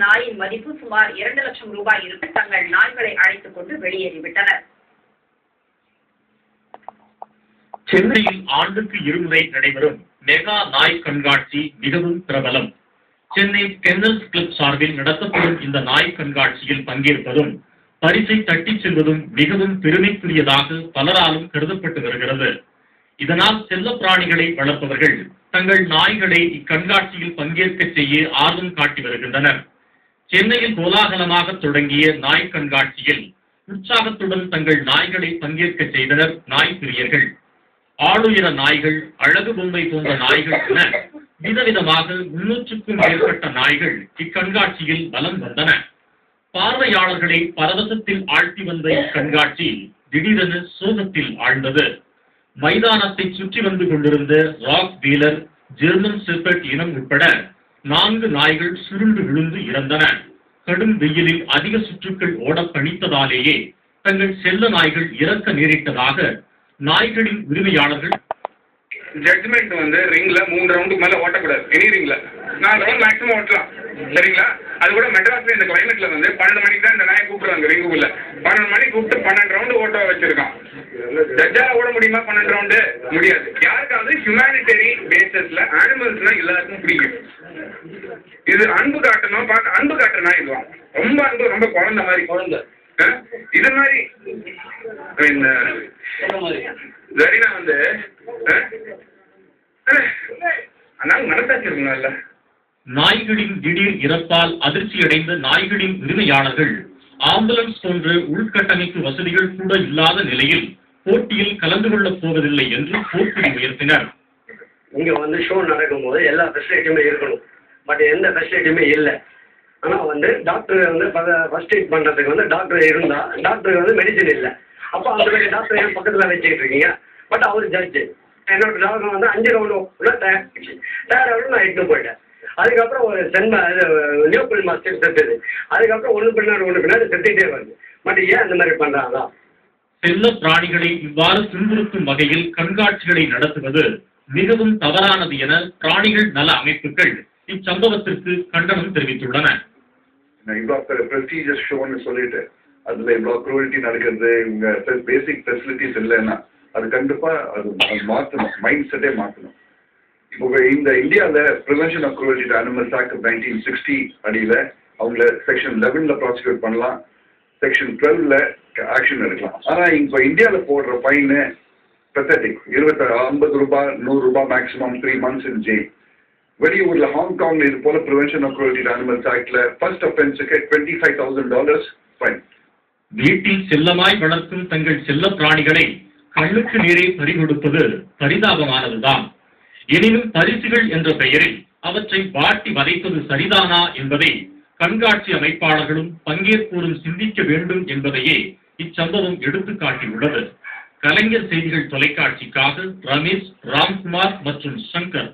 நாயின் மதிப்பு சுமார் 2 லட்சம் ரூபாய் இருக்க தங்கள் நாய்களை அழைத்துக் கொண்டு வெளியேறிவிட்டனர். சென்னையில் ஆண்டுக்கு இருமுறை நடைபெறும் மெகா நாய் கண்காட்சி மிகவும் பிரபலம். சென்னை கென்னல்ஸ் கிளப் சார்பில் நடத்தப்படும் இந்த நாய் கண்காட்சியில் பங்கேற்பதும் பரிசை தட்டிச் செல்வதும் மிகவும் பெருமைக்குரியதாக பலராலும் கருதப்பட்டு வருகிறது. இதனால் செல்ல பிராணிகளை வளர்ப்பவர்கள் தங்கள் நாய்களை இக்கண்காட்சியில் பங்கேற்க செய்ய ஆர்வம் காட்டி வருகின்றனர். சென்னையில் கோலாகலமாக தொடங்கிய நாய் கண்காட்சியில் உற்சாகத்துடன் தங்கள் நாய்களை பங்கேற்க செய்தனர் நாய் பிரியர்கள். ஆளுயர நாய்கள், அழகு பொம்மை போன்ற நாய்கள் என விதவிதமாக 300க்கும் மேற்பட்ட நாய்கள் இக்கண்காட்சியில் வலம் வந்தன. பார்வையாளர்களை பரவசத்தில் ஆழ்த்தி வந்த இக்கண்காட்சி திடீரென சோகத்தில் ஆழ்ந்தது. மைதானத்தை சுற்றி வந்து கொண்டிருந்த ராக் வீலர், ஜெர்மன் ஷெப்பர்ட் இனம் உட்பட 4 நாய்கள் சுருண்டு விழுந்து இறந்தன. கடும் வெயிலில் அதிக சுற்றுக்கள் ஓட பணித்ததாலேயே தங்கள் செல்ல நாய்கள் இறக்க நேரிட்டதாக நாய்களின் உரிமையாளர்கள் ஜட்ஜ்மெண்ட் வந்து ரிங்ல 3 ரவுண்டுக்கு மேல ஓட்டக்கூடாது. எனி ரிங்ல 4 ரவுண்ட் மேக்ஸிமம் ஓட்டலாம். சரிங்களா? அது கூட மெட்ராஸ்ல இந்த கிளைமேட்ல வந்து 12 மணிக்கு தான் இந்த நாயை கூப்பிடுறாங்க ரிங்குக்குள்ள. 12 மணிக்கு கூப்பிட்டு 12 ரவுண்டு ஓட்ட வச்சிருக்கான். ஜட்ஜால ஓட முடியுமா 12 ரவுண்டு? முடியாது. யாருக்காவது ஹியூமனிட்டரி பேசஸ்ல அனிமல்ஸ்னா எல்லாருக்கும் பிடிக்கும். இது அன்பு காட்டணும், அன்பு காட்டுறனா இதுவான் ரொம்ப அன்பு, ரொம்ப குழந்தை மாதிரி குழந்தை. இது மாதிரி ஜரீனா வந்து அதனால மனசாட்சி இருக்குங்கல்ல. நாய்களின் திடீர் இறப்பால் அதிர்ச்சியடைந்த நாய்களின் உரிமையாளர்கள் ஆம்புலன்ஸ் போன்ற உள்கட்டமைப்பு வசதிகள் கூட இல்லாத நிலையில் போட்டியில் கலந்து கொள்ளப் போவதில்லை என்று போர்க்கொடி உயர்த்தினர். இங்க வந்து ஷோ நடக்கும் போது எல்லா ஃபெசிலிட்டியுமே இருக்கணும். பட் எந்த ஃபெசிலிட்டியுமே இல்லை. ஆனால் வந்து டாக்டர் வந்து ஃபர்ஸ்ட் எய்ட் பண்ணுறதுக்கு வந்து டாக்டர் இருந்தால் டாக்டருக்கு வந்து மெடிசன் இல்லை. அப்போ அந்த மாதிரி டாக்டர் என் பக்கத்தில் வச்சுக்கிட்டு இருக்கீங்க. பட் அவர் ஜட்ஜு. என்னோட டாக்டர் வந்து 5 ரவுண்டு டயர்ட் நான் இட்டு போயிட்டேன். அதுக்கப்புறம் ஒரு நியூக்ளியர் மாஸ்டர் செத்துது. அதுக்கப்புறம் ஒன்று பின்னாடி செத்துக்கிட்டே வருது. பட் ஏன் அந்த மாதிரி பண்ணுறாங்களா? செல்ல பிராணிகளை இவ்வாறு துன்புறுத்தும் வகையில் கண்காட்சிகளை நடத்துவது மிகவும் தவறானது என பிராணிகள் நல அமைப்புகள் இச்சம்பவத்திற்கு கண்டனம் தெரிவித்துள்ளன. இவ்வளோ ப்ரெஸ்டீஜியஸ் ஷோன்னு சொல்லிட்டு அதுல இவ்வளோ குரூவல்ட்டி நடக்கிறது, இவங்க பேசிக் ஃபெசிலிட்டிஸ் இல்லைன்னா அது கண்டிப்பா அது மாற்றணும், மைண்ட் செட்டே மாற்றணும். இப்போ இந்த இந்தியாவில் prevention of cruelty to animals act 1960 அடியில் அவங்கள செக்ஷன் 11ல் ப்ராசிக்யூட் பண்ணலாம், செக்ஷன் 12ல் ஆக்ஷன் எடுக்கலாம். ஆனால் இப்போ இந்தியாவில் போடுற ஃபைனு பெத்தட்டிக். 50 ரூபாய், 100 ரூபாய் மேக்ஸிமம், 3 months in jail. வெளியூர்ல ஹாங்காங்ல இது போல prevention of cruelty to animals ஆக்ட்ல ஃபர்ஸ்ட் அஃபென்ஸுக்கு $25,000 ஃபைன். வீட்டில் செல்லமாய் வளர்க்கும் தங்கள் செல்ல பிராணிகளை கண்ணுக்கு நேரே பறிகொடுப்பது பரிதாபமானதுதான். எனினும் பரிசுகள் என்ற பெயரில் அவற்றை வாட்டி வதைப்பது சரிதானா என்பதை கண்காட்சி அமைப்பாளர்களும் பங்கேற்போரும் சிந்திக்க வேண்டும் என்பதையே இச்சம்பவம் எடுத்துக்காட்டியுள்ளது. கலைஞர் செய்திகள் தொலைக்காட்சிக்காக ரமேஷ், ராம்குமார் மற்றும் சங்கர்.